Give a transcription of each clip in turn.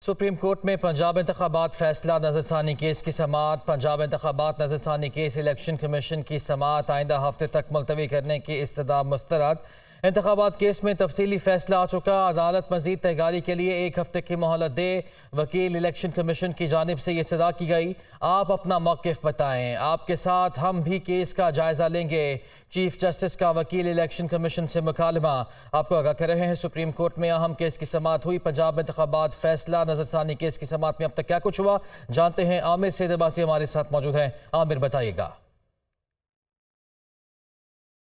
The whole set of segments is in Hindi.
सुप्रीम कोर्ट में पंजाब इंतखाबात फैसला नजरसानी केस की समाअत। पंजाब इंतखाबात नजरसानी केस इलेक्शन कमीशन की समाअत आइंदा हफ्ते तक मुलतवी करने की इस्तदा मुस्तरद। इंतखाबात केस में तफसीली फैसला आ चुका। अदालत मजीद तहगारी के लिए 1 हफ्ते की मोहलत दे। वकील इलेक्शन कमीशन की जानिब से ये सदा की गई, आप अपना मौक़िफ़ बताएं, आपके साथ हम भी केस का जायजा लेंगे। चीफ जस्टिस का वकील इलेक्शन कमीशन से मुकालमा। आपको आगाह कर रहे हैं, सुप्रीम कोर्ट में अहम केस की समाअत हुई। पंजाब इंतखाबात फैसला नजरसानी केस की समाअत में अब तक क्या कुछ हुआ, जानते हैं। आमिर सैदबासी हमारे साथ मौजूद हैं। आमिर, बताइएगा।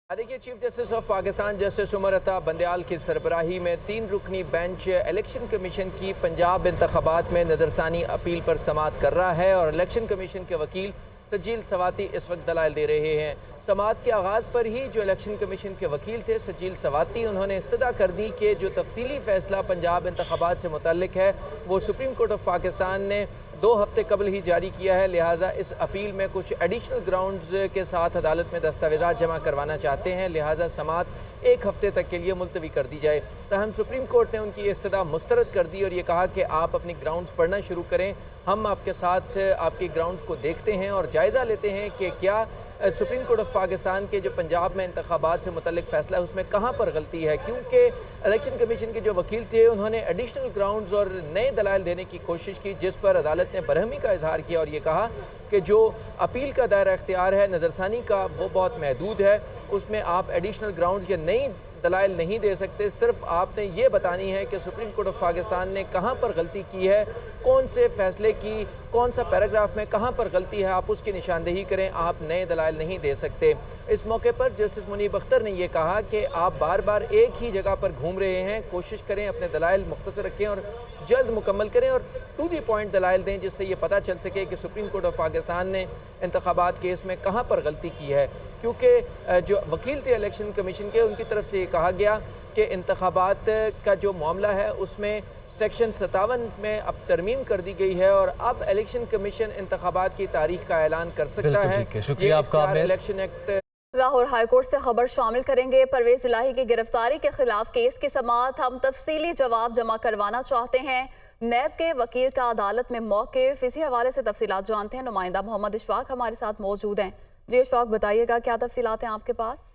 देखिए, chief justice of Pakistan justice Umar Ata Bandial की सरबराही में 3 रुकनी बेंच इलेक्शन कमीशन की पंजाब इंतखाबात में नजरसानी अपील पर समाअत कर रहा है और इलेक्शन कमीशन के वकील सजील सवाती इस वक्त दलाइल दे रहे हैं। समाअत के आगाज़ पर ही जो इलेक्शन कमीशन के वकील थे सजील सवाती, उन्होंने इस्तदा कर दी कि जो तफसीली फ़ैसला पंजाब इंतखाबात से मुतल्लिक है वो सुप्रीम कोर्ट ऑफ पाकिस्तान ने 2 हफ्ते कबल ही जारी किया है, लिहाजा इस अपील में कुछ एडिशनल ग्राउंड्स के साथ अदालत में दस्तावेज़ात जमा करवाना चाहते हैं, लिहाजा समाअत 1 हफ्ते तक के लिए मुलतवी कर दी जाए। तहम सुप्रीम कोर्ट ने उनकी इस्तदा मुस्तरद कर दी और ये कहा कि आप अपनी ग्राउंड्स पढ़ना शुरू करें, हम आपके साथ आपकी ग्राउंड्स को देखते हैं और जायज़ा लेते हैं कि क्या सुप्रीम कोर्ट ऑफ पाकिस्तान के जो पंजाब में इंतखाबात से मुतल्लिक फ़ैसला है उसमें कहाँ पर गलती है, क्योंकि इलेक्शन कमीशन के जो वकील थे उन्होंने एडिशनल ग्राउंड्स और नए दलाइल देने की कोशिश की, जिस पर अदालत ने बरहमी का इजहार किया और ये कहा कि जो अपील का दायरा इख्तियार है नज़रसानी का वो बहुत महदूद है, उसमें आप एडिशनल ग्राउंड्स या नई दलाइल नहीं दे सकते। सिर्फ आपने ये बतानी है कि सुप्रीम कोर्ट ऑफ पाकिस्तान ने कहाँ पर गलती की है, कौन से फैसले की कौन सा पैराग्राफ में कहाँ पर गलती है, आप उसकी निशानदेही करें, आप नए दलाइल नहीं दे सकते। इस मौके पर जस्टिस मुनीब अख्तर ने यह कहा कि आप बार बार एक ही जगह पर घूम रहे हैं, कोशिश करें अपने दलाइल मुख्तसर रखें और जल्द मुकम्मल करें और टू दी पॉइंट दलाइल दें, जिससे ये पता चल सके कि सुप्रीम कोर्ट ऑफ पाकिस्तान ने इंतखाबात केस में कहाँ पर गलती की है। क्योंकि जो वकील थे इलेक्शन कमीशन के, उनकी तरफ से ये कहा गया कि इंतखाबात का जो मामला है उसमें सेक्शन 57 में अब तरमीम कर दी गई है और अब इलेक्शन कमीशन इंतखाबात की तारीख का ऐलान कर सकता है। शुक्रिया आपका। इलेक्शन एक्ट लाहौर हाईकोर्ट से खबर शामिल करेंगे। परवेज इलाही की गिरफ्तारी के खिलाफ केस की समाअत, हम तफसीली जवाब जमा करवाना चाहते हैं। नैब के वकील का अदालत में मौक़िफ़, इसी हवाले से तफसीलात जानते हैं। नुमाइंदा मोहम्मद इशफाक हमारे साथ मौजूद हैं। जी इशफाक, बताइएगा क्या तफसीलात हैं आपके पास?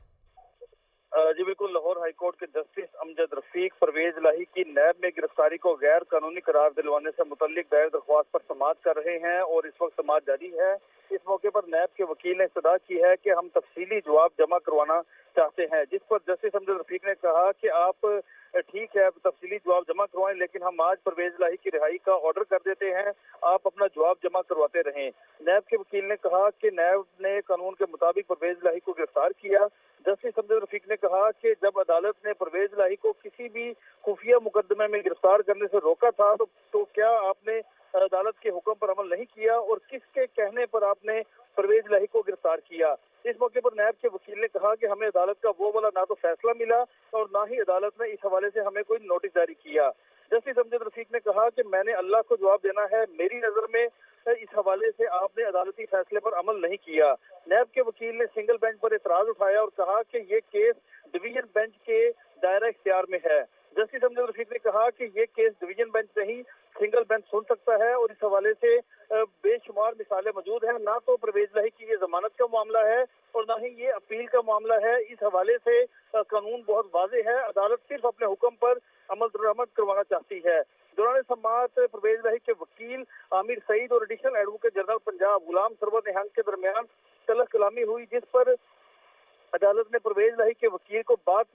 जी बिल्कुल, लाहौर हाईकोर्ट के जस्टिस अमजद रफीक परवेज इलाही की नैब में गिरफ्तारी को गैर कानूनी करार दिलवाने से मुतल्लिक दायर दरख्वास्त पर समाअत कर रहे हैं और इस वक्त समाअत जारी है। इस मौके पर नैब के वकील ने इस्तदा की है कि हम तफसीली जवाब जमा करवाना चाहते हैं, जिस पर जस्टिस अमजद रफीक ने कहा कि आप ठीक है तफसीली जवाब जमा करवाएं, लेकिन हम आज परवेज इलाही की रिहाई का ऑर्डर कर देते हैं, आप अपना जवाब जमा करवाते रहें। नैब के वकील ने कहा कि नैब ने कानून के मुताबिक परवेज इलाही को गिरफ्तार किया। जस्टिस अमजद रफीक ने कहा कि जब अदालत ने परवेज इलाही को किसी भी खुफिया मुकदमे में गिरफ्तार करने से रोका था तो क्या आपने अदालत के हुक्म पर अमल नहीं किया और किसके कहने पर आपने परवेज इलाही को गिरफ्तार किया। इस मौके पर नैब के वकील ने कहा कि हमें अदालत का वो वाला ना तो फैसला मिला और ना ही अदालत ने इस हवाले से हमें कोई नोटिस जारी किया। जस्टिस अमजद रफीक ने कहा कि मैंने अल्लाह को जवाब देना है, मेरी नजर में इस हवाले से आपने अदालती फैसले पर अमल नहीं किया। नैब के वकील ने सिंगल बेंच पर एतराज उठाया और कहा कि ये केस डिवीजन बेंच के दायरा इख्तियार में है। जस्टिस अमजद रफीक ने कहा कि ये केस डिवीजन बेंच नहीं सिंगल बेंच सुन सकता है और इस हवाले से बेशुमार मिसालें मौजूद हैं। ना तो परवेज इलाही की ये जमानत का मामला है और ना ही ये अपील का मामला है। इस हवाले से कानून बहुत वाज़ेह है, अदालत सिर्फ अपने हुक्म पर अमल दरामद करवाना चाहती है। दौरान समाअत परवेज इलाही के वकील आमिर सईद और एडिशनल एडवोकेट जनरल पंजाब गुलाम सरवर निहंग के दरमियान तलख कलामी हुई, जिस पर अदालत ने परवेज इलाही के वकील को बात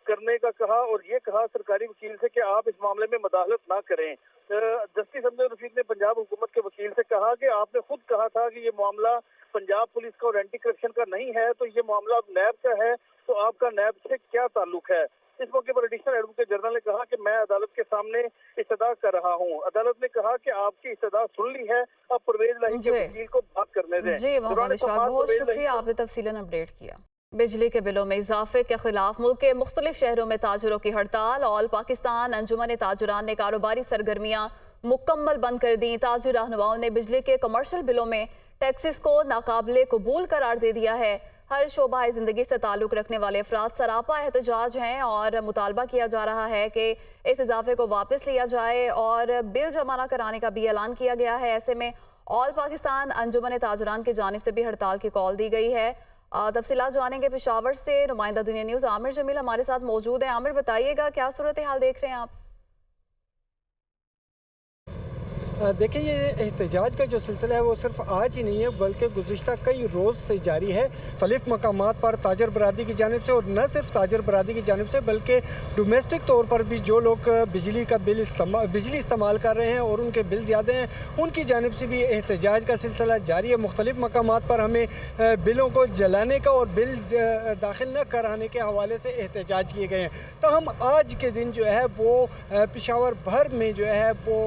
करने का कहा और ये कहा सरकारी वकील से कि आप इस मामले में मदाखलत ना करें। जस्टिस अमजद रफीक ने पंजाब हुकूमत के वकील से कहा कि आपने खुद कहा था कि ये मामला पंजाब पुलिस का और एंटी करप्शन का नहीं है, तो ये मामला अब नैब का है, तो आपका नैब से क्या ताल्लुक है। इस मौके पर एडिशनल एडवोकेट जनरल ने कहा कि मैं अदालत के सामने इस्तदा कर रहा हूँ। अदालत ने कहा कि आपकी इस्तदा सुन ली है, अब परवेज इलाही के वकील को बात करने दें। जी मोहम्मद इशफाक, बहुत शुक्रिया, आपने तफसीलन अपडेट किया। बिजली के बिलों में इजाफे के खिलाफ मुल्क के मुख्तलिफ शहरों में ताजरों की हड़ताल। ऑल पाकिस्तान अंजुमन ताजरान ने कारोबारी सरगर्मियां मुकम्मल बंद कर दी। ताजिर रहनुमाओं ने बिजली के कमर्शियल बिलों में टैक्सेस को नाकाबिले कबूल करार दे दिया है। हर शोबा ज़िंदगी से ताल्लुक़ रखने वाले अफराद सरापा एहतजाज हैं और मुतालबा किया जा रहा है कि इस इजाफे को वापस लिया जाए और बिल जमा न कराने का भी ऐलान किया गया है। ऐसे में ऑल पाकिस्तान अंजुमन ताजरान की जानिब से भी हड़ताल की कॉल दी गई है। तफसीलात जानेंगे पेशावर से नुमाइंदा दुनिया न्यूज़ आमिर जमील हमारे साथ मौजूद है। आमिर, बताइएगा क्या सूरत हाल देख रहे हैं आप? देखिए, ये एहतजाज का जो सिलसिला है वो सिर्फ आज ही नहीं है बल्कि गुज़िश्ता कई रोज़ से जारी है। मुख्तलिफ मकामात पर ताजर बरादरी की जानिब से, और न सिर्फ ताजर बरादरी की जानिब से बल्कि डोमेस्टिक तौर पर भी जो लोग बिजली इस्तेमाल कर रहे हैं और उनके बिल ज़्यादा हैं, उनकी जानिब से भी एहतजाज का सिलसिला जारी है। मुख्तलिफ मकामात पर हमें बिलों को जलाने का और बिल दाखिल न कराने के हवाले से एहतजाज किए गए हैं। तो हम आज के दिन जो है वो पेशावर भर में जो है वो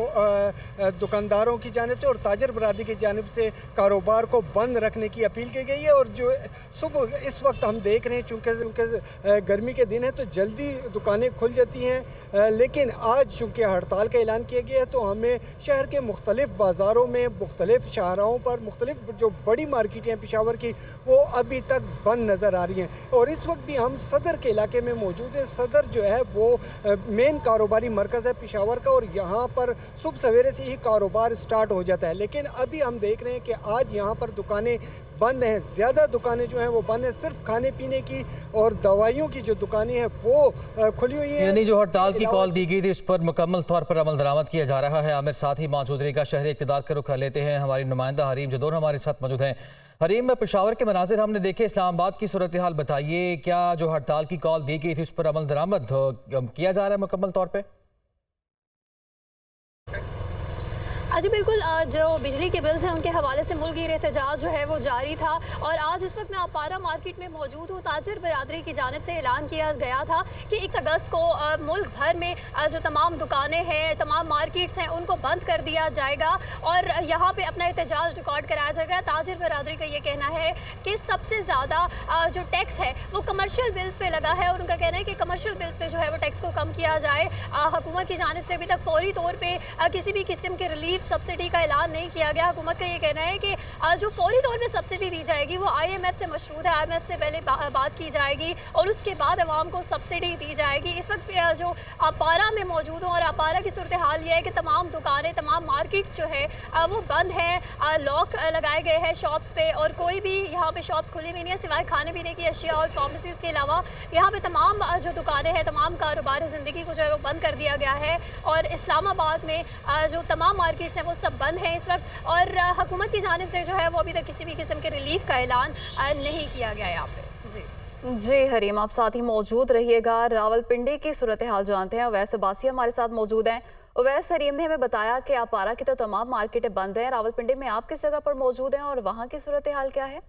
दुकानदारों की जानिब से और ताजर बरादरी की जानिब से कारोबार को बंद रखने की अपील की गई है। और जो सुबह इस वक्त हम देख रहे हैं, चूँकि गर्मी के दिन है तो जल्दी दुकानें खुल जाती हैं, लेकिन आज चूँकि हड़ताल का ऐलान किया गया है तो हमें शहर के मुख्तलिफ बाज़ारों में, मुख्तलिफ शाहराहों पर, मुख्तलिफ जो बड़ी मार्केटें हैं पेशावर की, वो अभी तक बंद नज़र आ रही हैं। और इस वक्त भी हम सदर के इलाके में मौजूद हैं। सदर जो है वो मेन कारोबारी मरकज़ है पेशावर का और यहाँ पर सुबह सवेरे से ही कारोबार स्टार्ट हो जाता है। लेकिन अभी हम देख रहे हैं कि आज यहाँ पर दुकानें बंद हैं। ज़्यादा दुकानें जो हैं वो बंद हैं। सिर्फ खाने पीने की और दवाइयों की जो दुकानें हैं वो खुली हुई हैं। यानी जो हड़ताल की कॉल दी गई थी उस पर मुकम्मल तौर पर अमल दरामद किया जा रहा है। आमिर साथ ही मौजूद रहेगा। शहरी इक़्तिदार का रुख कर लेते हैं हमारी नुमाइंदा हरीम जदौर हमारे साथ मौजूद हैं। हरीम, पेशावर के मनाजिर हमने देखे, इस्लामाबाद की सूरत हाल बताइए। क्या जो हड़ताल की कॉल दी गई थी उस पर अमल दरामद किया जा रहा है मुकम्मल तौर पर? जी बिल्कुल, जो बिजली के बिल्स हैं उनके हवाले से मुल्क गिर एहतजाज जो है वो जारी था। और आज इस वक्त मैं अपारा मार्केट में मौजूद हूँ। ताजर बरादरी की जानिब से ऐलान किया गया था कि 1 अगस्त को मुल्क भर में जो तमाम दुकानें हैं, तमाम मार्केट्स हैं, उनको बंद कर दिया जाएगा और यहाँ पे अपना एहतजाज रिकॉर्ड कराया जाएगा। ताजर बरादरी का ये कहना है कि सबसे ज़्यादा जो टैक्स है वो कमर्शियल बिल्स पे लगा है और उनका कहना है कि कमर्शियल बिल्स पे जो है वो टैक्स को कम किया जाए। हुकूमत की जानिब से अभी तक फौरी तौर पर किसी भी किस्म के रिलीफ सब्सिडी का ऐलान नहीं किया गया। हुकूमत का ये कहना है कि जो फौरी तौर पे सब्सिडी दी जाएगी वो IMF से मशरूत है। IMF से पहले बात की जाएगी और उसके बाद अवाम को सब्सिडी दी जाएगी। इस वक्त जो अपारा में मौजूद हूँ और अपारा की सूरत हाल ये है कि तमाम दुकानें, तमाम मार्केट्स जो है वो बंद हैं। लॉक लगाए गए हैं शॉप्स पे और कोई भी यहाँ पे शॉप्स खुली भी नहीं है सिवाय खाने पीने की अशिया और फार्मेसीज़ के अलावा। यहाँ पे तमाम जो दुकानें हैं, तमाम कारोबार ज़िंदगी को जो है वो बंद कर दिया गया है। और इस्लामाबाद में जो तमाम मार्केट्स हैं वो सब बंद हैं इस वक्त। और हुकूमत की जानिब से जो है वो अभी तक किसी भी किस्म के रिलीफ का ऐलान नहीं किया गया यहाँ पे। जी हरीम, आप साथ ही मौजूद रहिएगा। रावलपिंडी की सूरत हाल जानते हैं। अवैस अब्बासी हमारे साथ मौजूद हैं। अवैस, हरीम ने हमें बताया कि अपारा की तो तमाम मार्केटें बंद हैं। रावलपिंडी में आप किस जगह पर मौजूद हैं और वहाँ की सूरत हाल क्या है?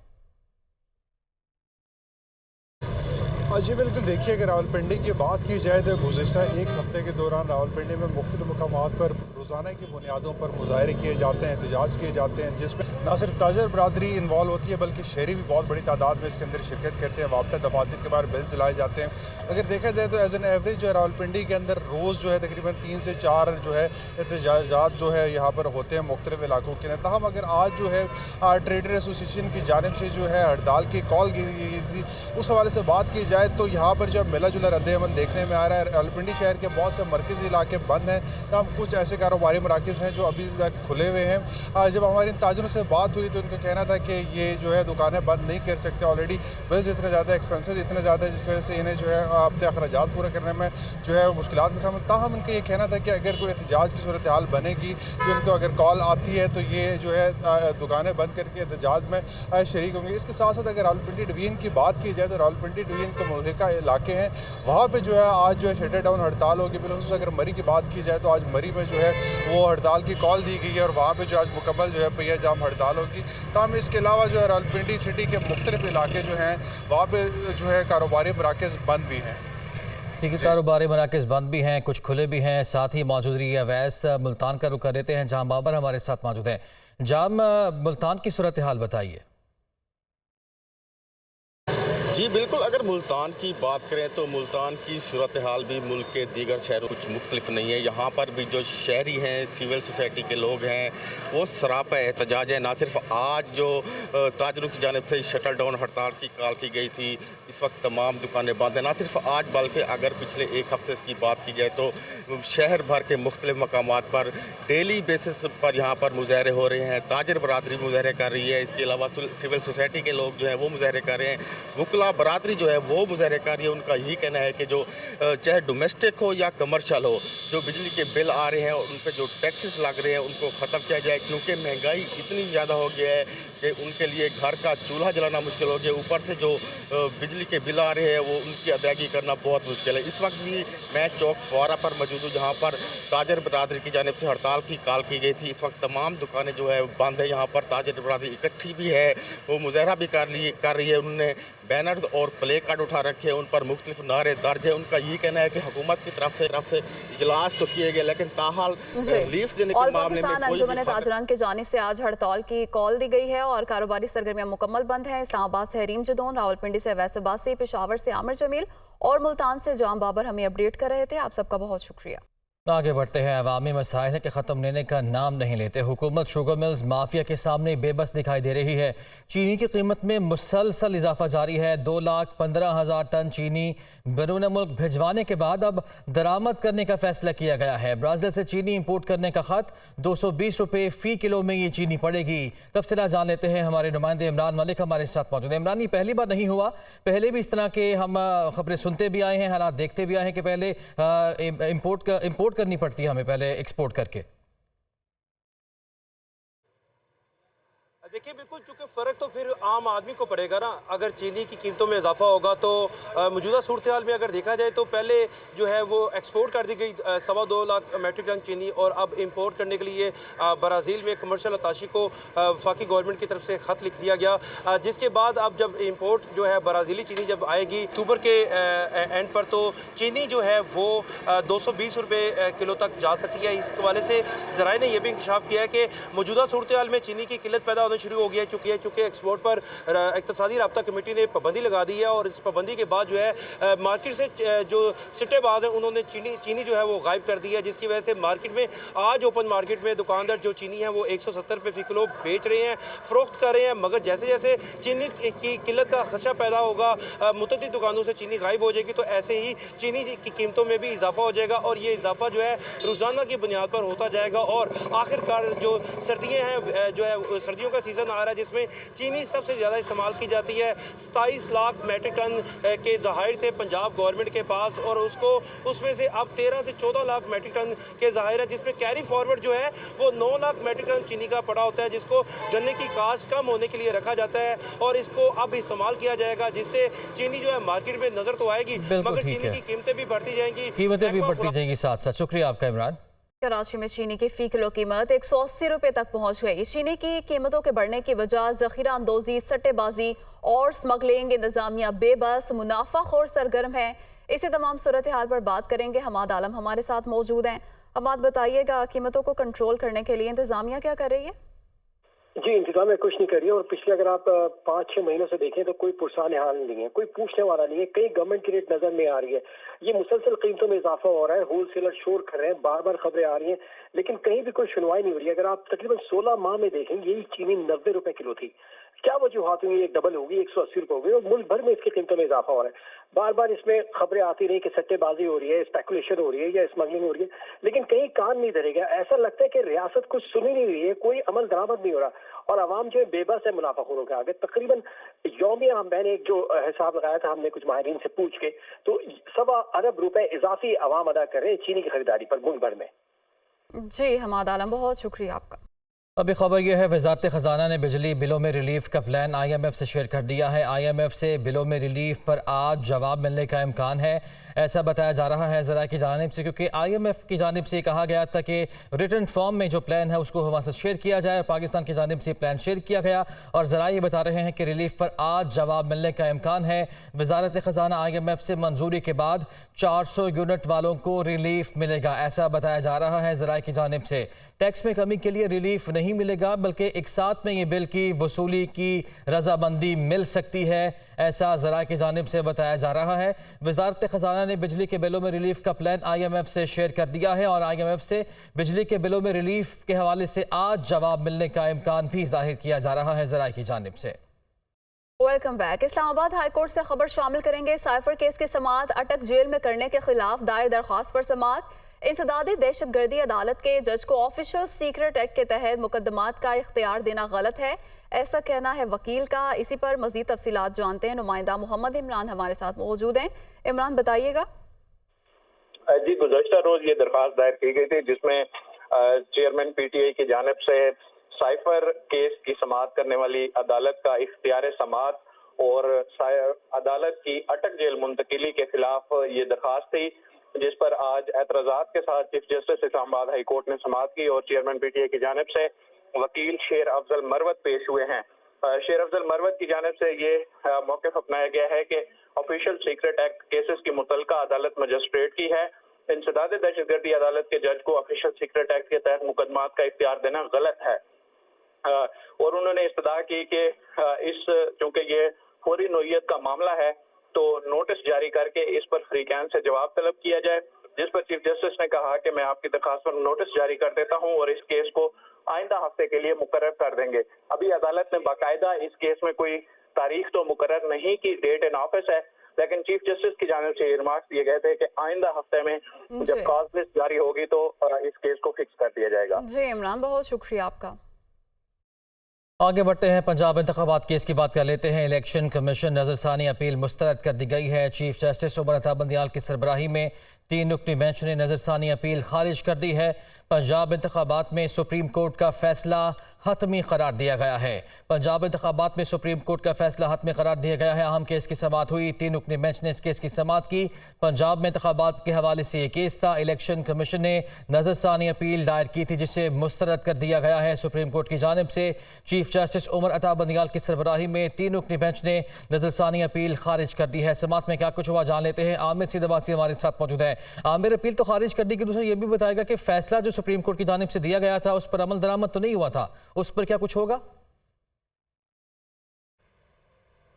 जी बिल्कुल, देखिए अगर रावलपिंडी की बात की जाए तो गुज़िश्ता 1 हफ्ते के दौरान रावलपिंडी में मुख्तलिफ मकामात पर रोज़ाना की बुनियादों पर मुजाहरे किए जाते हैं, एहतजाज किए जाते हैं, जिसमें न सिर्फ ताजर बरादरी इन्वॉल्व होती है बल्कि शहरी भी बहुत बड़ी तादाद में इसके अंदर शिरकत करते हैं। वापटा दफातर के बाहर बिल चलाए जाते हैं। अगर देखा जाए तो एज एन एवरेज जो है रावलपिंडी के अंदर रोज़ जो है तकरीबन 3 से 4 जो है एहतजाजात जो है यहाँ पर होते हैं मुख्तलिफ इलाकों के। ताहम अगर आज जो है ट्रेडर एसोसिएशन की जानिब से जो है हड़ताल की कॉल की गई थी, उस हवाले से बात की जाए तो यहाँ पर जब मिला जुला रद्द-ए-अमल देखने में आ रहा है। रावलपिंडी शहर के बहुत से मरकज़ी इलाके बंद हैं, तब कुछ ऐसे कारोबारी मराकज़ हैं जो अभी तक खुले हुए हैं। जब हमारे इन ताजरों से बात हुई तो उनका कहना था कि ये जो है दुकानें बंद नहीं कर सकते, ऑलरेडी बिल्स इतने ज़्यादा, एक्सपेंसेस इतने ज़्यादा जिसकी वजह से इन्हें जो है अपने अखराजात पूरे करने में जो है मुश्किलात का सामना। ताहम उनका ये कहना था कि अगर कोई एहतजाज की सूरत हाल बनेगी तो उनको अगर कॉल आती है तो ये जो है दुकानें बंद करके एहतजाज में शरीक होंगे। इसके साथ साथ अगर रावलपिंडी डिवीज़न की बात की जाए तो रावलपिंडी डिवीज़न के मुल्का इलाके हैं, वहाँ पे जो है आज जो है शटर डाउन हड़ताल होगी। बिलखुसूस अगर मरी की बात की जाए तो आज मरी में जो है वो हड़ताल की कॉल दी गई है और वहाँ पे जो आज मुकम्मल जो है पहिया जाम हड़ताल होगी। तमाम इसके अलावा जो है रावलपिंडी सिटी के मुख्तलिफ इलाके जो हैं वहाँ पे जो है कारोबारी मराकज़ बंद भी हैं। ठीक है, कारोबारी मराकज़ बंद भी हैं, कुछ खुले भी हैं। साथ ही मौजूद रही है अवैस। मुल्तान का रुख कर देते हैं, जाम बाबर हमारे साथ मौजूद हैं। जाम, मुल्तान की सूरत हाल बताइए। जी बिल्कुल, अगर मुल्तान की बात करें तो मुल्तान की सूरत हाल भी मुल्क के दीगर शहरों कुछ मुख्तलिफ नहीं है। यहाँ पर भी जो शहरी हैं, सिविल सोसाइटी के लोग हैं, वो सरापा एहतजाज है। ना सिर्फ आज जो ताजरों की जानिब से शटल डाउन हड़ताल की कॉल की गई थी, इस वक्त तमाम दुकानें बंद हैं। ना सिर्फ आज बल्कि अगर पिछले एक हफ्ते की बात की जाए तो शहर भर के मुख्तलिफ मकामात पर डेली बेसिस पर यहाँ पर मुजाहरे हो रहे हैं। ताजर बरादरी मुजाहरे कर रही है, इसके अलावा सिविल सोसाइटी के लोग जो हैं वो मुजाहरे कर रहे हैं, वकला बरादरी जो है वो मुजाहरे कर रही है। उनका यही कहना है कि जो चाहे डोमेस्टिक हो या कमर्शियल हो, जो बिजली के बिल आ रहे हैं और उन पर जो टैक्सेस लग रहे हैं उनको ख़त्म किया जाए, क्योंकि महंगाई इतनी ज़्यादा हो गया है कि उनके लिए घर का चूल्हा जलाना मुश्किल हो गया। ऊपर से जो बिजली के बिल आ रहे हैं वो उनकी अदायगी करना बहुत मुश्किल है। इस वक्त भी मैं चौक फुआरा पर मौजूद हूँ, जहाँ पर ताजर बरादरी की जानिब से हड़ताल की कॉल की गई थी। इस वक्त तमाम दुकानें जो है बंद है। यहाँ पर ताजर बरादरी इकट्ठी भी है, वो मुजाहरा भी कर रही है। उन्होंने बैनर और प्ले कार्ड उठा रखे हैं, उन पर मुख्तलिफ नारे दर्ज है। उनका यही कहना है कि हुकूमत की तरफ से इजलास तो किए गए, लेकिन ताहाल रिलीफ देने के मामले में अंजुमन ताजरान की जानिब से आज हड़ताल की कॉल दी गई है और कारोबारी सरगर्मियां मुकम्मल बंद हैं। इस्लामाबाद से हरीम जदौन, रावलपिंडी से अवैस अब्बासी, पेशावर से आमिर जमील और मुल्तान से जाम बाबर हमें अपडेट कर रहे थे। आप सबका बहुत शुक्रिया। आगे बढ़ते हैं। अवामी मसाइल के ख़त्म लेने का नाम नहीं लेते। हुकूमत शुगर मिल्स माफिया के सामने बेबस दिखाई दे रही है। चीनी की कीमत में मुसलसल इजाफा जारी है। 2,15,000 टन चीनी बैरून मुल्क भिजवाने के बाद अब दरामद करने का फैसला किया गया है। ब्राज़ील से चीनी इंपोर्ट करने का खत 220 रुपये फ़ी किलो में ये चीनी पड़ेगी। तफसीलात जान लेते हैं, हमारे नुमाइंदे इमरान मलिक हमारे साथ मौजूद है। इमरान, ये पहली बार नहीं हुआ, पहले भी इस तरह के हम खबरें सुनते भी आए हैं, हालात देखते भी आए हैं कि पहले इम्पोर्ट करनी पड़ती है हमें पहले एक्सपोर्ट करके। देखिए बिल्कुल, चूंकि फ़र्क तो फिर आम आदमी को पड़ेगा ना। अगर चीनी की कीमतों में इजाफा होगा तो मौजूदा सूरत हाल में अगर देखा जाए तो पहले जो है वो एक्सपोर्ट कर दी गई 2.25 लाख मेट्रिक टन चीनी, और अब इंपोर्ट करने के लिए ब्राज़ील में कमर्शियल अताशी को वफाकी गवर्नमेंट की तरफ से ख़त लिख दिया गया, जिसके बाद अब जब इंपोर्ट जो है ब्राज़ीली चीनी जब आएगी अक्टूबर के एंड पर, तो चीनी जो है वो 220 रुपये किलो तक जा सकती है। इस हवाले से ज़राए ने यह भी इंकशाफ किया है कि मौजूदा सूरत हाल में चीनी की किल्लत पैदा होनी शुरू हो गई है, चूँकि एक्सपोर्ट पर इक़्तिसादी राब्ता कमेटी ने पाबंदी लगा दी है, और इस पाबंदी के बाद जो है मार्केट से जो सिट्टेबाज हैं उन्होंने चीनी जो है वो गायब कर दी है, जिसकी वजह से मार्केट में आज ओपन मार्केट में दुकानदार जो चीनी है वो 170 रुपये फ़ी किलो बेच रहे हैं, फ़रोख्त कर रहे हैं। मगर जैसे जैसे चीनी की किल्लत का खदशा पैदा होगा, मुतअद्दिद दुकानों से चीनी गायब हो जाएगी, तो ऐसे ही चीनी की कीमतों में भी इजाफा हो जाएगा, और ये इजाफा जो है रोज़ाना की बुनियाद पर होता जाएगा। और आखिरकार जो सर्दियाँ हैं, जो है सर्दियों का सीज़न आ रहा है जिसमें चीनी सबसे ज़्यादा इस्तेमाल की जाती है। 27 लाख मेट्रिक टन के ज़ाहिर थे पंजाब गवर्नमेंट के पास, और उसमें से अब 13 से 14 लाख मेट्रिक टन के ज़ाहिर है, जिसमें कैरी फॉरवर्ड जो है वो 9 लाख मेट्रिक टन चीनी का पड़ा होता है, जिसको गन्ने की काश्त कम होने के लिए रखा जाता है, और इसको अब इस्तेमाल किया जाएगा, जिससे चीनी जो है मार्केट में नजर तो आएगी, मगर चीनी की कीमतें भी बढ़ती जाएंगी, साथ साथ। शुक्रिया आपका इमरान। कराची में चीनी की फ़ी किलो कीमत 180 रुपये तक पहुंच गई। चीनी की कीमतों के बढ़ने की वजह ज़ख़ीरा अंदोज़ी, सट्टेबाजी और स्मगलिंग। इंतज़ामिया बेबस, मुनाफाखोर सरगर्म है। इसी तमाम सूरत हाल पर बात करेंगे। हमाद आलम हमारे साथ मौजूद हैं। हमाद, बताइएगा कीमतों को कंट्रोल करने के लिए इंतज़ामिया क्या कर रही है? जी, इंतजाम कुछ नहीं कर रही है, और पिछले अगर आप 5-6 महीनों से देखें तो कोई पुरसान हाल नहीं है, कोई पूछने वाला नहीं है। कई गवर्नमेंट की रेट नजर नहीं आ रही है। ये मुसलसल कीमतों में इजाफा हो रहा है, होलसेलर शोर कर रहे हैं, बार बार खबरें आ रही हैं, लेकिन कहीं भी कोई सुनवाई नहीं हो रही है। अगर आप तकरीबन 16 माह में देखेंगे, यही चीनी 90 रुपए किलो थी। क्या वजूहात हुई? एक डबल होगी, 180 रुपये हो गई, और मुल्क भर में इसकी कीमतों में इजाफा हो रहा है। बार बार इसमें खबरें आती रही कि सट्टेबाजी हो रही है, स्पेकुलेशन हो रही है या स्मगलिंग हो रही है, लेकिन कहीं कान नहीं धरेगा। ऐसा लगता है कि रियासत कुछ सुन ही नहीं रही है, कोई अमल दरामद नहीं हो रहा, और आवाम जो है बेबस है मुनाफाखोरों के आगे। तकरीबन यौमिया मैंने एक जो हिसाब लगाया था हमने कुछ माहिरीन से पूछ के, तो 1.25 अरब रुपए इजाफी आवाम अदा कर रहे हैं चीनी की खरीदारी पर मुल्क भर में। जी हमाद आलम, बहुत शुक्रिया आपका। अभी खबर यह है, वज़ारत ख़जाना ने बिजली बिलों में रिलीफ का प्लान IMF से शेयर कर दिया है। IMF से बिलों में रिलीफ पर आज जवाब मिलने का इम्कान है। ऐसा बताया जा रहा है ज़राए की जानिब से, क्योंकि IMF की जानिब से कहा गया था कि रिटन फॉर्म में जो प्लान है उसको हमारे साथ शेयर किया जाए। पाकिस्तान की जानिब से प्लान शेयर किया गया और ज़राए ये बता रहे हैं कि रिलीफ पर आज जवाब मिलने का इम्कान है। वजारत ख़जाना IMF से मंजूरी के बाद 400 यूनिट वालों को रिलीफ मिलेगा, ऐसा बताया जा रहा है ज़राए की जानिब से। टैक्स में कमी के लिए रिलीफ नहीं मिलेगा, बल्कि एक साथ में ये बिल की वसूली की रजामंदी मिल सकती है, ऐसा ज़राए की जानिब से बताया जा रहा है। वजारत ख़जाना ने बिजली के बिलों में रिलीफ का प्लान IMF से शेयर कर दिया है और IMF से बिजली के बिलों में रिलीफ के हवाले से आज जवाब मिलने का इम्कान भी जाहिर किया जा रहा है ज़राए की जानिब से। Welcome back. Islamabad high court से खबर शामिल करेंगे। साइफर केस की समाअत अटक जेल में करने के खिलाफ दायर दरख्वास्त पर समाअत। इंसदादी दहशतगर्दी अदालत के जज को ऑफिशियल सीक्रेट एक्ट के तहत मुकदमात का इख्तियार देना गलत है, ऐसा कहना है वकील का। इसी पर मजीद तफसीलात जानते हैं। नुमाइंदा मोहम्मद इमरान हमारे साथ मौजूद हैं। इमरान, बताइएगा। जी, गुज़श्ता रोज ये दरख्वास्त दायर की गई थी जिसमें चेयरमैन PTI की जानिब से साइफर केस की समाअत करने वाली अदालत का इख्तियार समाअत और अदालत की अटक जेल मुंतकिली के खिलाफ ये दरख्वास्त थी, जिस पर आज एतराज़ात के साथ chief justice Islamabad high court ने समाअत की और चेयरमैन PTI की जानिब से वकील शेर अफजल मरवत पेश हुए हैं। शेर अफजल मरवत की जानिब से ये मौक़िफ़ अपनाया गया है कि ऑफिशियल सीक्रेट एक्ट केसेस की मुतल्लिका अदालत मजिस्ट्रेट की है। इंसदादी दहशतगर्दी अदालत के जज को ऑफिशियल सीक्रेट एक्ट के तहत मुकदमात का इख्तियार देना गलत है और उन्होंने इस्तदा की कि इस चूंकि ये फौरी नोयत का मामला है तो नोटिस जारी करके इस पर फ्रीकैन से जवाब तलब किया जाए, जिस पर चीफ जस्टिस ने कहा कि मैं आपकी दरख्वास्त पर नोटिस जारी कर देता हूं और इस केस को आइंदा हफ्ते के लिए मुकर्रर कर देंगे। अभी अदालत ने बाकायदा इस केस में कोई तारीख तो मुकर्रर नहीं की, डेट इन ऑफिस है, लेकिन चीफ जस्टिस की जानिब से रिमार्क्स दिए गए थे कि आइंदा हफ्ते में जब कॉज लिस्ट जारी होगी तो इस केस को फिक्स कर दिया जाएगा। जी इमरान, बहुत शुक्रिया आपका। आगे बढ़ते हैं, पंजाब इंतखाबात केस की बात कर लेते हैं। इलेक्शन कमीशन नजरसानी अपील मुस्तरद कर दी गई है। चीफ जस्टिस उमर अता बंदियाल की सरबराही में 3 रुकनी बेंच ने नजरसानी अपील खारिज कर दी है। पंजाब इंतखाबात में सुप्रीम कोर्ट का फैसला हतमी करार दिया गया है। पंजाब इंतखाबात में सुप्रीम कोर्ट का फैसला हतमी करार दिया गया है। अहम केस की समाअत हुई, 3 रुकनी बेंच ने इस केस की समाअत की। पंजाब में इंतखाबात के हवाले से ये केस था। इलेक्शन कमीशन ने नजरसानी अपील दायर की थी जिसे मुस्तरद कर दिया गया है सुप्रीम कोर्ट की जानिब से। चीफ जस्टिस उमर अता बंदियाल की सरबराही में 3 रुकनी बेंच ने नजरसानी अपील खारिज कर दी है। समाअत में क्या कुछ हुआ जान लेते हैं। आमिर सिद्दीकी हमारे साथ मौजूद है। आमिर, अपील तो खारिज कर दी गई, दूसरा ये भी बताएगा कि फैसला जो सुप्रीम कोर्ट की जानिब से दिया गया था उस पर अमल दरामद तो नहीं हुआ था, उस पर क्या कुछ होगा?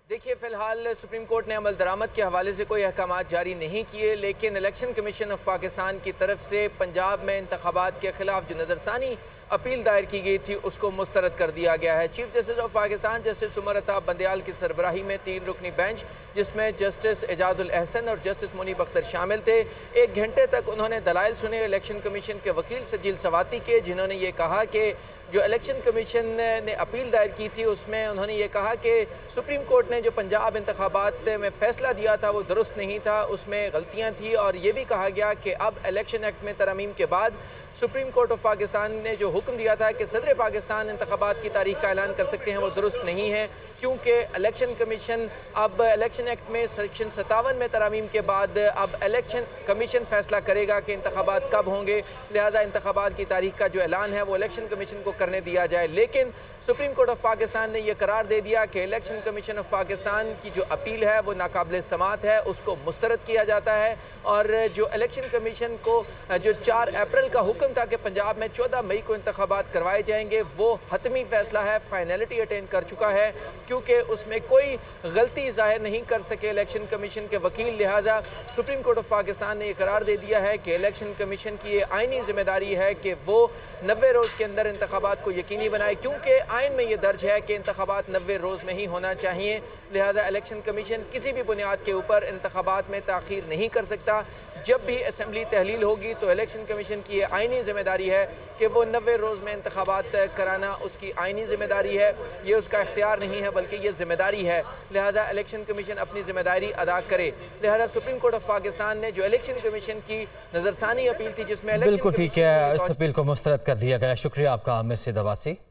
देखिए, फिलहाल सुप्रीम कोर्ट ने अमल दरामद के हवाले से कोई अहकामात जारी नहीं किए, लेकिन इलेक्शन कमीशन ऑफ पाकिस्तान की तरफ से पंजाब में इंतखाबात के खिलाफ जो नजरसानी अपील दायर की गई थी उसको मुस्तरद कर दिया गया है। Chief justice of Pakistan justice Umar Ata Bandial की सरबराही में 3 रुकनी बेंच, जिसमें जस्टिस एजाजुल अहसन और जस्टिस मुनीब अख्तर शामिल थे, 1 घंटे तक उन्होंने दलाइल सुने इलेक्शन कमीशन के वकील सजील सवाती के, जिन्होंने ये कहा कि जो इलेक्शन कमीशन ने अपील दायर की थी उसमें उन्होंने ये कहा कि सुप्रीम कोर्ट ने जो पंजाब इंतखाबात में फ़ैसला दिया था वो दुरुस्त नहीं था, उसमें गलतियां थी। और ये भी कहा गया कि अब इलेक्शन एक्ट में तरमीम के बाद सुप्रीम कोर्ट ऑफ पाकिस्तान ने जो हुक्म दिया था कि सदर पाकिस्तान इंतखाबात की तारीख का ऐलान कर सकते हैं वो दुरुस्त नहीं है, क्योंकि इलेक्शन कमीशन अब इलेक्शन एक्ट में सेक्शन 57 में तरमीम के बाद अब इलेक्शन कमीशन फैसला करेगा कि इंतखाबात कब होंगे, लिहाजा इंतखाबात की तारीख का जो ऐलान है वो इलेक्शन कमीशन को करने दिया जाए। लेकिन सुप्रीम कोर्ट ऑफ पाकिस्तान ने यह करार दे दिया कि इलेक्शन कमीशन ऑफ पाकिस्तान की जो अपील है वो नाकाबिल समाअत है, उसको मुस्तरद किया जाता है। और जो इलेक्शन कमीशन को जो 4 अप्रैल का हुक्म था कि पंजाब में 14 मई को इंतखाबात करवाए जाएंगे, वो हतमी फैसला है, फाइनलिटी अटेन कर चुका है, क्योंकि उसमें कोई गलती जाहिर नहीं कर सके इलेक्शन कमीशन के वकील। लिहाजा सुप्रीम कोर्ट ऑफ पाकिस्तान ने यह करार दे दिया है कि इलेक्शन कमीशन की ये आइनी जिम्मेदारी है कि वो 90 रोज़ के अंदर इंतखाबात को यकीनी बनाए, क्योंकि आइन में ये दर्ज है कि इंतखाबात 90 रोज़ में ही होना चाहिए। लिहाजा इलेक्शन कमीशन किसी भी बुनियाद के ऊपर इंतखाबात में ताख़ीर नहीं कर सकता। जब भी असम्बली तहलील होगी तो इलेक्शन कमीशन की ये आइनी जिम्मेदारी है कि वो 90 रोज़ में इंतखाबात कराना उसकी आइनी जिम्मेदारी है, ये उसका इख्तियार नहीं है बल्कि ये जिम्मेदारी है। लिहाजा इलेक्शन कमीशन अपनी जिम्मेदारी अदा करे। लिहाजा सुप्रीम कोर्ट ऑफ पाकिस्तान ने जो इलेक्शन कमीशन की नजरसानी अपील थी जिसमें बिल्कुल ठीक है, इस अपील को मुस्तरद कर दिया गया। शुक्रिया आपका आमिर सिद्दीकी।